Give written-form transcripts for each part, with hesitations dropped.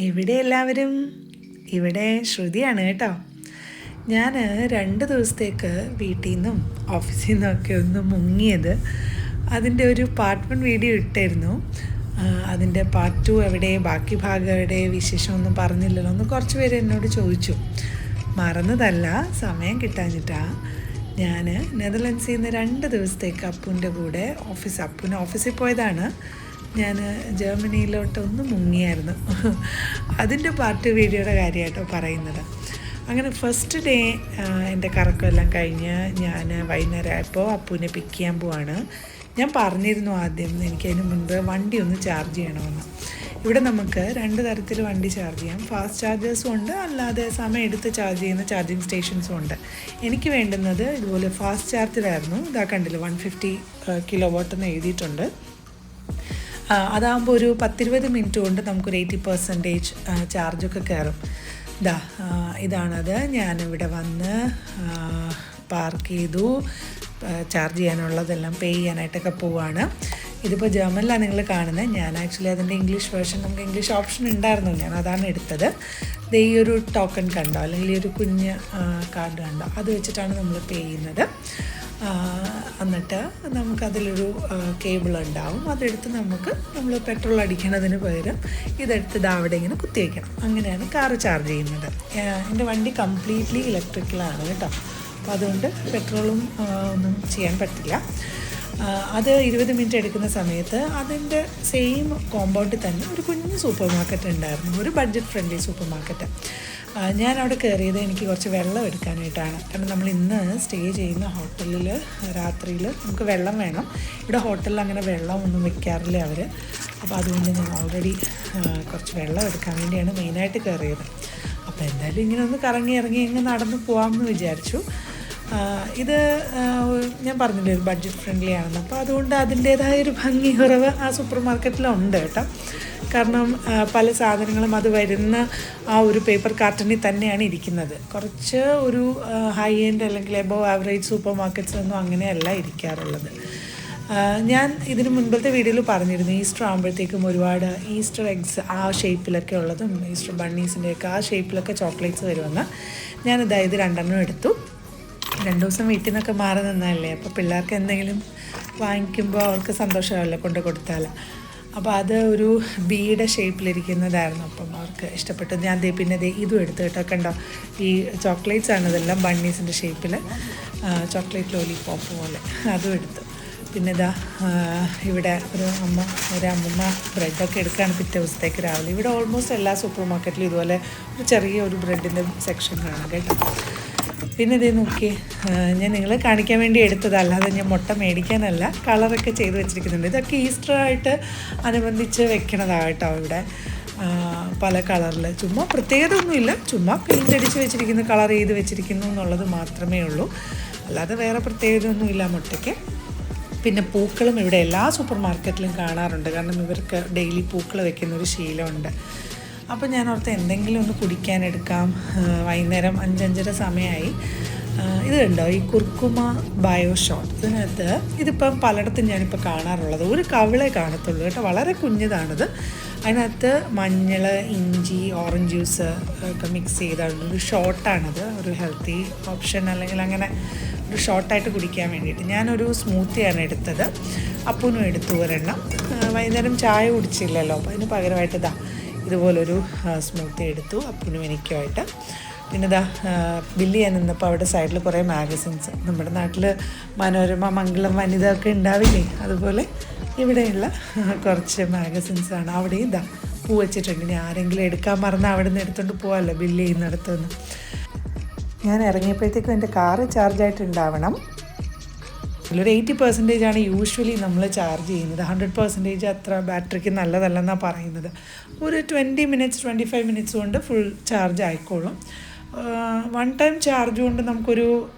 ഇവിടെ എല്ലാവരും ഇവിടെ ശ്രുതിയാണ് കേട്ടോ. ഞാൻ 2 ദിവസത്തേക്ക് വീട്ടിൽ നിന്നും ഓഫീസിൽ നിന്നൊക്കെ ഒന്ന് മുങ്ങിയത്. അതിൻ്റെ ഒരു പാർട്ട് 1 വീഡിയോ ഇട്ടായിരുന്നു. അതിൻ്റെ പാർട്ട് 2 എവിടെ, ബാക്കി ഭാഗം എവിടെ, വിശേഷമൊന്നും പറഞ്ഞില്ലല്ലോ എന്ന് കുറച്ച് പേര് എന്നോട് ചോദിച്ചു. മറന്നതല്ല, സമയം കിട്ടാഞ്ഞിട്ടാണ്. ഞാൻ നെതർലൻഡ്സിൽ നിന്ന് 2 ദിവസത്തേക്ക് അപ്പൂൻ്റെ കൂടെ അപ്പൂന് ഓഫീസിൽ പോയതാണ്. ഞാൻ ജർമ്മനിയിലോട്ടൊന്ന് മുങ്ങിയായിരുന്നു. അതിൻ്റെ പാർട്ട് വീഡിയോയുടെ കാര്യമായിട്ടോ പറയുന്നത്. അങ്ങനെ ഫസ്റ്റ് ഡേ എൻ്റെ കറക്കമെല്ലാം കഴിഞ്ഞ് ഞാൻ വൈകുന്നേരം ആയപ്പോൾ അപ്പൂനെ പിക്ക് ചെയ്യാൻ പോവാണ്. ഞാൻ പറഞ്ഞിരുന്നു ആദ്യം എനിക്കതിന് മുൻപ് വണ്ടി ഒന്ന് ചാർജ് ചെയ്യണമെന്ന്. ഇവിടെ നമുക്ക് 2 തരത്തിൽ വണ്ടി ചാർജ് ചെയ്യാം. ഫാസ്റ്റ് ചാർജേഴ്സും ഉണ്ട്, അല്ലാതെ സമയം എടുത്ത് ചാർജ് ചെയ്യുന്ന ചാർജിങ് സ്റ്റേഷൻസും ഉണ്ട്. എനിക്ക് വേണ്ടുന്നത് ഇതുപോലെ ഫാസ്റ്റ് ചാർജറായിരുന്നു. ഇതാ കണ്ടില്ല, 150 കിലോ വാട്ട് എന്ന് എഴുതിയിട്ടുണ്ട്. അതാകുമ്പോൾ ഒരു 10-20 മിനിറ്റ് കൊണ്ട് നമുക്കൊരു 80% ചാർജൊക്കെ കയറും. ഇതാണത്. ഞാനിവിടെ വന്ന് പാർക്ക് ചെയ്തു. ചാർജ് ചെയ്യാനുള്ളതെല്ലാം പേ ചെയ്യാനായിട്ടൊക്കെ പോവാണ്. ഇതിപ്പോൾ ജർമ്മനിലാണ് നിങ്ങൾ കാണുന്നത്. ഞാൻ ആക്ച്വലി അതിൻ്റെ ഇംഗ്ലീഷ് വേർഷൻ, നമുക്ക് ഇംഗ്ലീഷ് ഓപ്ഷൻ ഉണ്ടായിരുന്നു, ഞാൻ അതാണ് എടുത്തത്. ഈ ഒരു ടോക്കൺ കണ്ടോ, അല്ലെങ്കിൽ ഈ ഒരു കുഞ്ഞ് കാർഡ് കണ്ടോ, അത് വെച്ചിട്ടാണ് നമ്മൾ പേ ചെയ്യുന്നത്. എന്നിട്ട് നമുക്കതിലൊരു കേബിൾ ഉണ്ടാവും. അതെടുത്ത് നമ്മൾ പെട്രോൾ അടിക്കുന്നതിന് പകരം ഇതെടുത്ത് അവിടെ ഇങ്ങനെ കുത്തി വയ്ക്കണം. അങ്ങനെയാണ് കാറ് ചാർജ് ചെയ്യുന്നത്. എൻ്റെ വണ്ടി കംപ്ലീറ്റ്ലി ഇലക്ട്രിക്കലാണ് കേട്ടോ. അപ്പോൾ അതുകൊണ്ട് പെട്രോളും ഒന്നും ചെയ്യാൻ പറ്റില്ല. അത് 20 മിനിറ്റ് എടുക്കുന്ന സമയത്ത് അതിൻ്റെ സെയിം കോമ്പൗണ്ടിൽ തന്നെ ഒരു കുഞ്ഞ് സൂപ്പർ മാർക്കറ്റ് ഉണ്ടായിരുന്നു, ഒരു ബഡ്ജറ്റ് ഫ്രണ്ട്ലി സൂപ്പർ മാർക്കറ്റ്. ഞാൻ അവിടെ കയറിയത് എനിക്ക് കുറച്ച് വെള്ളം എടുക്കാനായിട്ടാണ്. കാരണം നമ്മൾ ഇന്ന് സ്റ്റേ ചെയ്യുന്ന ഹോട്ടലിൽ രാത്രിയിൽ നമുക്ക് വെള്ളം വേണം. ഇവിടെ ഹോട്ടലിൽ അങ്ങനെ വെള്ളം ഒന്നും വെക്കാറില്ല അവർ. അപ്പോൾ അതുകൊണ്ട് ഞാൻ ഓൾറെഡി കുറച്ച് വെള്ളം എടുക്കാൻ വേണ്ടിയാണ് മെയിനായിട്ട് കയറിയത്. അപ്പോൾ എന്തായാലും ഇങ്ങനെ ഒന്ന് കറങ്ങി ഇങ്ങ് നടന്ന് പോകാമെന്ന് വിചാരിച്ചു. ഇത് ഞാൻ പറഞ്ഞില്ലേ ഒരു ബഡ്ജറ്റ് ഫ്രണ്ട്ലി ആണെന്ന്. അപ്പോൾ അതുകൊണ്ട് അതിൻ്റേതായൊരു ഭംഗി കുറവ് ആ സൂപ്പർ മാർക്കറ്റിലുണ്ട് കേട്ടോ. കാരണം പല സാധനങ്ങളും അത് വരുന്ന ആ ഒരു പേപ്പർ കാർട്ടണിൽ തന്നെയാണ് ഇരിക്കുന്നത്. കുറച്ച് ഒരു ഹൈ എൻഡ് അല്ലെങ്കിൽ എബോവ് ആവറേജ് സൂപ്പർ മാർക്കറ്റ്സൊന്നും അങ്ങനെയല്ല ഇരിക്കാറുള്ളത്. ഞാൻ ഇതിന് മുൻപത്തെ വീഡിയോയിൽ പറഞ്ഞിരുന്നു, ഈസ്റ്റർ ആകുമ്പോഴത്തേക്കും ഒരുപാട് ഈസ്റ്റർ എഗ്സ് ആ ഷേപ്പിലൊക്കെ ഉള്ളതും ഈസ്റ്റർ ബണ്ണീസിൻ്റെയൊക്കെ ആ ഷേപ്പിലൊക്കെ ചോക്ലേറ്റ്സ് വരുമെന്ന്. ഞാനിതായത് 2 എടുത്തു. 2 ദിവസം വീട്ടിൽ നിന്നൊക്കെ മാറി നിന്നതല്ലേ, അപ്പോൾ പിള്ളേർക്ക് എന്തെങ്കിലും വാങ്ങിക്കുമ്പോൾ അവർക്ക് സന്തോഷമാവില്ല കൊണ്ട് കൊടുത്താൽ. അപ്പോൾ അത് ഒരു ബീയുടെ ഷേപ്പിലിരിക്കുന്നതായിരുന്നു. അപ്പം അവർക്ക് ഇഷ്ടപ്പെട്ടു. ഞാൻ പിന്നെ ഇതും എടുത്തു കേട്ടോ. കണ്ടോ, ഈ ചോക്ലേറ്റ്സ് ആണ് ഇതെല്ലാം ബണ്ണീസിൻ്റെ ഷേപ്പിൽ, ചോക്ലേറ്റ് ലോലിപോപ്പ് പോലെ. അതും എടുത്തു. പിന്നെ ഇവിടെ ഒരു അമ്മമ്മ ബ്രെഡൊക്കെ എടുക്കുകയാണ് പിറ്റേ ദിവസത്തേക്ക് രാവിലെ. ഇവിടെ ഓൾമോസ്റ്റ് എല്ലാ സൂപ്പർ മാർക്കറ്റിലും ഇതുപോലെ ഒരു ചെറിയൊരു ബ്രെഡിൻ്റെ സെക്ഷൻ കാണാം കേട്ടോ. പിന്നെ ഇതേ നോക്കി, ഞാൻ നിങ്ങളെ കാണിക്കാൻ വേണ്ടി എടുത്തതല്ല, അല്ലാതെ ഞാൻ മുട്ട മേടിക്കാനല്ല. കളറൊക്കെ ചെയ്ത് വെച്ചിരിക്കുന്നുണ്ട്. ഇതൊക്കെ ഈസ്റ്ററായിട്ട് അനുബന്ധിച്ച് വെക്കണതാണ് കേട്ടോ. ഇവിടെ പല കളറിൽ, ചുമ്മാ പ്രത്യേകത ഒന്നുമില്ല, ചുമ്മാ പെയിൻ്റ് അടിച്ച് വെച്ചിരിക്കുന്നു, കളർ ചെയ്ത് വെച്ചിരിക്കുന്നു എന്നുള്ളത് മാത്രമേ ഉള്ളൂ. അല്ലാതെ വേറെ പ്രത്യേകത ഒന്നുമില്ല മുട്ടയ്ക്ക്. പിന്നെ പൂക്കളും ഇവിടെ എല്ലാ സൂപ്പർ മാർക്കറ്റിലും കാണാറുണ്ട്. കാരണം ഇവർക്ക് ഡെയിലി പൂക്കൾ വെക്കുന്നൊരു ശീലമുണ്ട്. അപ്പോൾ ഞാൻ ഓർത്ത് എന്തെങ്കിലും ഒന്ന് കുടിക്കാനെടുക്കാം. വൈകുന്നേരം 5-5:30 സമയമായി. ഇത് കണ്ടോ, ഈ കുർക്കുമ ബയോ ഷോട്ട്. ഇതിപ്പം പലയിടത്തും ഞാനിപ്പോൾ കാണാറുള്ളത്. ഒരു കവിളെ കാണത്തുള്ളൂ കേട്ടോ, വളരെ കുഞ്ഞതാണിത്. അതിനകത്ത് മഞ്ഞൾ, ഇഞ്ചി, ഓറഞ്ച് ജ്യൂസ് ഒക്കെ മിക്സ് ചെയ്തൊരു ഷോട്ടാണിത്. ഒരു ഹെൽത്തി ഓപ്ഷൻ, അല്ലെങ്കിൽ അങ്ങനെ ഒരു ഷോർട്ടായിട്ട് കുടിക്കാൻ വേണ്ടിയിട്ട്. ഞാനൊരു സ്മൂത്തിയാണ് എടുത്തത്. അപ്പൂനും എടുത്തു ഒരെണ്ണം. വൈകുന്നേരം ചായ കുടിച്ചില്ലല്ലോ, അപ്പോൾ അതിന് പകരമായിട്ട് ഇതുപോലൊരു സ്മൂത്തി എടുത്തു അപ്പൂനും എനിക്കുമായിട്ട്. പിന്നെ ബില്ല് ചെയ്യാൻ നിന്നപ്പോൾ അവിടെ സൈഡിൽ കുറേ മാഗസിൻസ്, നമ്മുടെ നാട്ടിൽ മനോരമ, മംഗളം, വനിത ഒക്കെ ഉണ്ടാവില്ലേ, അതുപോലെ ഇവിടെയുള്ള കുറച്ച് മാഗസിൻസാണ്. അവിടെയും പൂ വെച്ചിട്ടുണ്ട്. ഇനി ആരെങ്കിലും എടുക്കാൻ മറന്നാൽ അവിടെ നിന്ന് എടുത്തുകൊണ്ട് പോകാമല്ലോ ബില്ല് ചെയ്യുന്നിടത്തുനിന്ന്. ഞാൻ ഇറങ്ങിയപ്പോഴത്തേക്കും എൻ്റെ കാറ് ചാർജായിട്ടുണ്ടാവണം. ഒരു 80% യൂഷ്വലി നമ്മൾ ചാർജ് ചെയ്യുന്നത്. 100% അത്ര ബാറ്ററിക്ക് നല്ലതല്ലെന്നാണ് പറയുന്നത്. ഒരു 20 മിനിറ്റ്സ് 25 മിനിറ്റ്സ് കൊണ്ട് ഫുൾ ചാർജ് ആയിക്കോളും. 1 ടൈം ചാർജ് കൊണ്ട് നമുക്കൊരു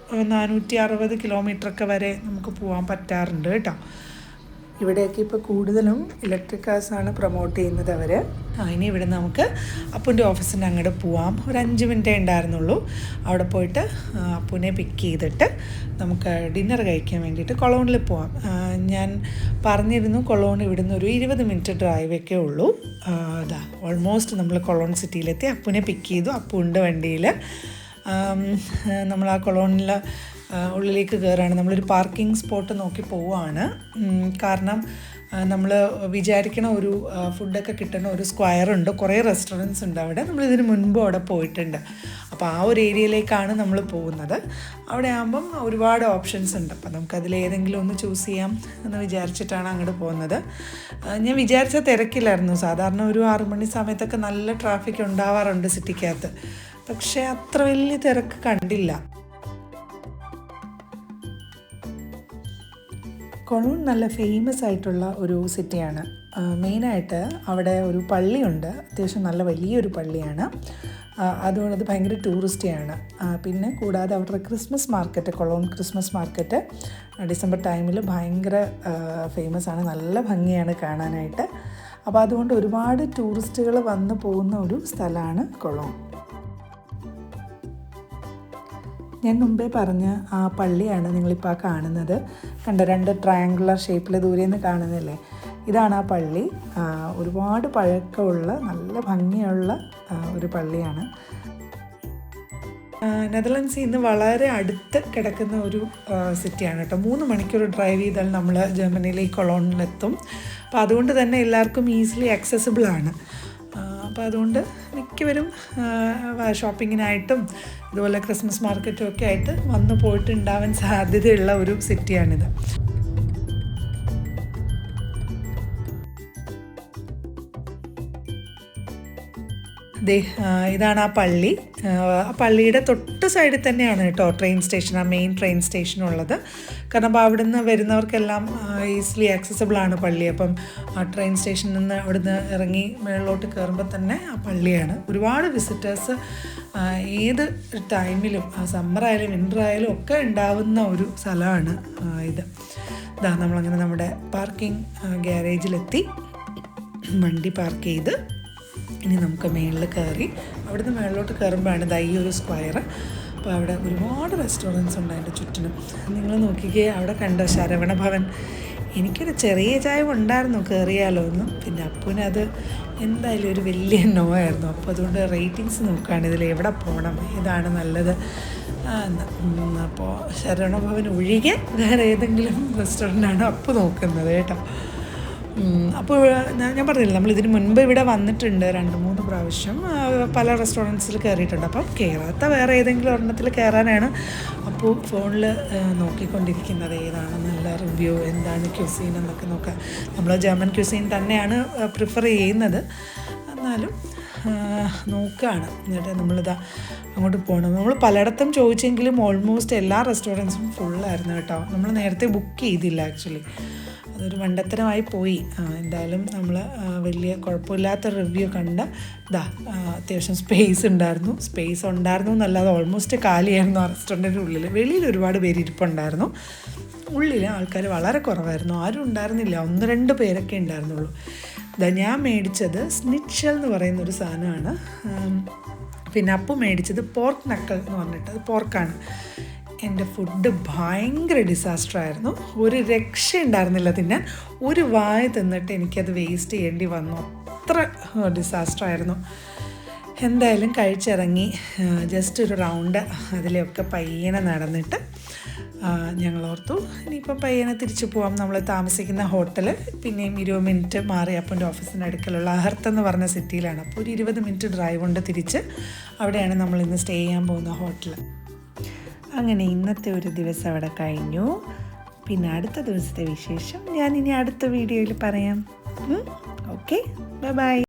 460 കിലോമീറ്ററൊക്കെ വരെ നമുക്ക് പോകാൻ പറ്റാറുണ്ട് കേട്ടോ. ഇവിടെയൊക്കെ ഇപ്പോൾ കൂടുതലും ഇലക്ട്രിക് കാർസാണ് പ്രൊമോട്ട് ചെയ്യുന്നത് അവർ. ഇനി ഇവിടെ നമുക്ക് അപ്പൂൻ്റെ ഓഫീസിൻ്റെ അങ്ങോട്ട് പോവാം. ഒരു 5 മിനിറ്റേ ഉണ്ടായിരുന്നുള്ളൂ. അവിടെ പോയിട്ട് അപ്പൂനെ പിക്ക് ചെയ്തിട്ട് നമുക്ക് ഡിന്നർ കഴിക്കാൻ വേണ്ടിയിട്ട് കൊളോണിൽ പോവാം. ഞാൻ പറഞ്ഞിരുന്നു കൊളോൺ ഇവിടുന്ന് ഒരു 20 മിനിറ്റ് ഡ്രൈവൊക്കെ ഉള്ളൂ. അതാ ഓൾമോസ്റ്റ് നമ്മൾ കൊളോൺ സിറ്റിയിലെത്തി. അപ്പൂനെ പിക്ക് ചെയ്തു. അപ്പൂൻ്റെ വണ്ടിയിൽ നമ്മൾ ആ കൊളോണിൽ ഉള്ളിലേക്ക് കയറുകയാണ്. നമ്മളൊരു പാർക്കിംഗ് സ്പോട്ട് നോക്കി പോവുകയാണ്. കാരണം നമ്മൾ വിചാരിക്കണ ഒരു ഫുഡൊക്കെ കിട്ടുന്ന ഒരു സ്ക്വയറുണ്ട്, കുറേ റെസ്റ്റോറൻറ്റ്സ് ഉണ്ട് അവിടെ. നമ്മളിതിന് മുൻപ് അവിടെ പോയിട്ടുണ്ട്. അപ്പോൾ ആ ഒരു ഏരിയയിലേക്കാണ് നമ്മൾ പോകുന്നത്. അവിടെ ആകുമ്പം ഒരുപാട് ഓപ്ഷൻസ് ഉണ്ട്. അപ്പോൾ നമുക്കതിലേതെങ്കിലും ഒന്ന് ചൂസ് ചെയ്യാം എന്ന് വിചാരിച്ചിട്ടാണ് അങ്ങോട്ട് പോകുന്നത്. ഞാൻ വിചാരിച്ച തിരക്കില്ലായിരുന്നു. സാധാരണ ഒരു 6 മണി സമയത്തൊക്കെ നല്ല ട്രാഫിക് ഉണ്ടാവാറുണ്ട് സിറ്റിക്കകത്ത്. പക്ഷേ അത്ര വലിയ തിരക്ക് കണ്ടില്ല. കൊളോൺ നല്ല ഫേമസ് ആയിട്ടുള്ള ഒരു സിറ്റിയാണ്. മെയിനായിട്ട് അവിടെ ഒരു പള്ളിയുണ്ട്, അത്യാവശ്യം നല്ല വലിയൊരു പള്ളിയാണ്. അതുകൊണ്ട് അത് ഭയങ്കര ടൂറിസ്റ്റിയാണ്. പിന്നെ കൂടാതെ അവിടെ Christmas market, Cologne Christmas market December ടൈമിൽ ഭയങ്കര ഫേമസ് ആണ്. നല്ല ഭംഗിയാണ് കാണാനായിട്ട്. അപ്പോൾ അതുകൊണ്ട് ഒരുപാട് ടൂറിസ്റ്റുകൾ വന്ന് പോകുന്ന ഒരു സ്ഥലമാണ് കൊളോൺ. ഞാൻ മുമ്പേ പറഞ്ഞ ആ പള്ളിയാണ് നിങ്ങളിപ്പോൾ ആ കാണുന്നത്. കണ്ട 2 ട്രയാങ്കുലർ ഷേപ്പിൽ ദൂരെ നിന്ന് കാണുന്നില്ലേ, ഇതാണ് ആ പള്ളി. ഒരുപാട് പഴക്കമുള്ള നല്ല ഭംഗിയുള്ള ഒരു പള്ളിയാണ്. നെതർലൻഡ്സിൽ നിന്ന് വളരെ അടുത്ത് കിടക്കുന്ന ഒരു സിറ്റിയാണ് കേട്ടോ. 3 മണിക്കൂർ ഡ്രൈവ് ചെയ്താൽ നമ്മൾ ജർമ്മനിയിലെ ഈ കൊളോണിലെത്തും. അപ്പോൾ അതുകൊണ്ട് തന്നെ എല്ലാവർക്കും ഈസിലി ആക്സസിബിളാണ്. അപ്പോൾ അതുകൊണ്ട് മിക്കവരും ഷോപ്പിങ്ങിനായിട്ടും ഇതുപോലെ ക്രിസ്മസ് മാർക്കറ്റും ഒക്കെ ആയിട്ട് വന്നു പോയിട്ടുണ്ടാവാൻ സാധ്യതയുള്ള ഒരു സിറ്റിയാണിത്. ഇതാണ് ആ പള്ളി. ആ പള്ളിയുടെ തൊട്ട് സൈഡിൽ തന്നെയാണ് കേട്ടോ ട്രെയിൻ സ്റ്റേഷൻ, ആ മെയിൻ ട്രെയിൻ സ്റ്റേഷനുള്ളത്. കാരണം അപ്പോൾ അവിടെ നിന്ന് വരുന്നവർക്കെല്ലാം ഈസിലി ആക്സസിബിളാണ് പള്ളി. അപ്പം ആ ട്രെയിൻ സ്റ്റേഷനിൽ നിന്ന് അവിടുന്ന് ഇറങ്ങി മുകളിലോട്ട് കയറുമ്പോൾ തന്നെ ആ പള്ളിയാണ്. ഒരുപാട് വിസിറ്റേഴ്സ് ഏത് ടൈമിലും, സമ്മർ ആയാലും വിൻ്റർ ആയാലും ഒക്കെ ഉണ്ടാവുന്ന ഒരു സ്ഥലമാണ് ഇത്. ഇതാ നമ്മളങ്ങനെ നമ്മുടെ പാർക്കിംഗ് ഗ്യാരേജിലെത്തി വണ്ടി പാർക്ക് ചെയ്ത് ഇനി നമുക്ക് മേളിൽ കയറി അവിടുന്ന് മേളിലോട്ട് കയറുമ്പോഴാണ് ഇതാ ഈ ഒരു സ്ക്വയർ. അപ്പോൾ അവിടെ ഒരുപാട് റെസ്റ്റോറൻറ്റ്സ് ഉണ്ട് അതിൻ്റെ ചുറ്റിനും. നിങ്ങൾ നോക്കിക്കേ, അവിടെ കണ്ടോ ശരവണ ഭവൻ. എനിക്കൊരു ചെറിയ ചായ ഉണ്ടായിരുന്നു കയറിയാലോ എന്ന്. പിന്നെ അപ്പൂനത് എന്തായാലും ഒരു വലിയ നോ ആയിരുന്നു. അപ്പോൾ അതുകൊണ്ട് റേറ്റിങ്സ് നോക്കുകയാണ്, ഇതിൽ എവിടെ പോകണം, ഏതാണ് നല്ലത് എന്ന്. അപ്പോൾ ശരവണ ഭവൻ ഒഴികെ വേറെ ഏതെങ്കിലും റെസ്റ്റോറൻ്റാണ് അപ്പു നോക്കുന്നത് കേട്ടോ. അപ്പോൾ ഞാൻ പറഞ്ഞില്ല, നമ്മളിതിന് മുൻപ് ഇവിടെ വന്നിട്ടുണ്ട് 2-3 പ്രാവശ്യം. പല റെസ്റ്റോറൻറ്റ്സിൽ കയറിയിട്ടുണ്ട്. അപ്പം കയറാത്ത വേറെ ഏതെങ്കിലും ഒരെണ്ണത്തിൽ കയറാനാണ് അപ്പോൾ ഫോണിൽ നോക്കിക്കൊണ്ടിരിക്കുന്നത്. ഏതാണ് നല്ല റിവ്യൂ, എന്താണ് ക്യൂസീൻ എന്നൊക്കെ നോക്കാം. നമ്മൾ ജർമ്മൻ ക്യൂസീൻ തന്നെയാണ് പ്രിഫർ ചെയ്യുന്നത്, എന്നാലും നോക്കുകയാണ്. എന്നിട്ട് നമ്മളിതാ അങ്ങോട്ട് പോകണം. നമ്മൾ പലയിടത്തും ചോദിച്ചെങ്കിലും ഓൾമോസ്റ്റ് എല്ലാ റെസ്റ്റോറൻറ്റ്സും ഫുള്ളായിരുന്നു കേട്ടോ. നമ്മൾ നേരത്തെ ബുക്ക് ചെയ്തില്ല ആക്ച്വലി. അതൊരു മണ്ടത്തരമായി പോയി. എന്തായാലും നമ്മൾ വലിയ കുഴപ്പമില്ലാത്ത റിവ്യൂ കണ്ട അത്യാവശ്യം സ്പേസ് ഉണ്ടായിരുന്നു എന്നല്ലാതെ ഓൾമോസ്റ്റ് കാലിയായിരുന്നു ആ റെസ്റ്റോറൻറ്റിൻ്റെ ഉള്ളിൽ. വെളിയിൽ ഒരുപാട് പേര് ഇരിപ്പുണ്ടായിരുന്നു, ഉള്ളിൽ ആൾക്കാർ വളരെ കുറവായിരുന്നു. ആരും ഉണ്ടായിരുന്നില്ല, 1-2 പേരൊക്കെ ഉണ്ടായിരുന്നുള്ളൂ. ഞാൻ മേടിച്ചത് സ്നിറ്റ്ഷൽ എന്ന് പറയുന്നൊരു സാധനമാണ്. പിന്നെ അപ്പു മേടിച്ചത് പോർക്ക് നക്കൽ എന്ന് പറഞ്ഞിട്ട്, അത് പോർക്കാണ്. എൻ്റെ ഫുഡ് ഭയങ്കര ഡിസാസ്റ്ററായിരുന്നു. ഒരു രക്ഷ ഉണ്ടായിരുന്നില്ല തിന്നാൻ. ഒരു വായ തിന്നിട്ട് എനിക്കത് വേസ്റ്റ് ചെയ്യേണ്ടി വന്നു, അത്ര ഡിസാസ്റ്ററായിരുന്നു. എന്തായാലും കഴിച്ചിറങ്ങി ജസ്റ്റ് ഒരു റൗണ്ട് അതിലൊക്കെ പയ്യനെ നടന്നിട്ട് ഞങ്ങളോർത്തു ഇനിയിപ്പോൾ പയ്യനെ തിരിച്ചു പോകാം. നമ്മൾ താമസിക്കുന്ന ഹോട്ടൽ പിന്നെയും 20 മിനിറ്റ് മാറി അപ്പൻ്റെ ഓഫീസിൻ്റെ അടുക്കലുള്ള അഹർത്ത് എന്ന് പറഞ്ഞ സിറ്റിയിലാണ്. അപ്പോൾ ഒരു 20 മിനിറ്റ് ഡ്രൈവ് കൊണ്ട് തിരിച്ച് അവിടെയാണ് നമ്മൾ ഇന്ന് സ്റ്റേ ചെയ്യാൻ പോകുന്ന ഹോട്ടൽ. അങ്ങനെ ഇന്നത്തെ ഒരു ദിവസം അവിടെ കഴിഞ്ഞു. പിന്നെ അടുത്ത ദിവസത്തെ വിശേഷം ഞാൻ ഇനി അടുത്ത വീഡിയോയിൽ പറയാം. Okay, bye bye.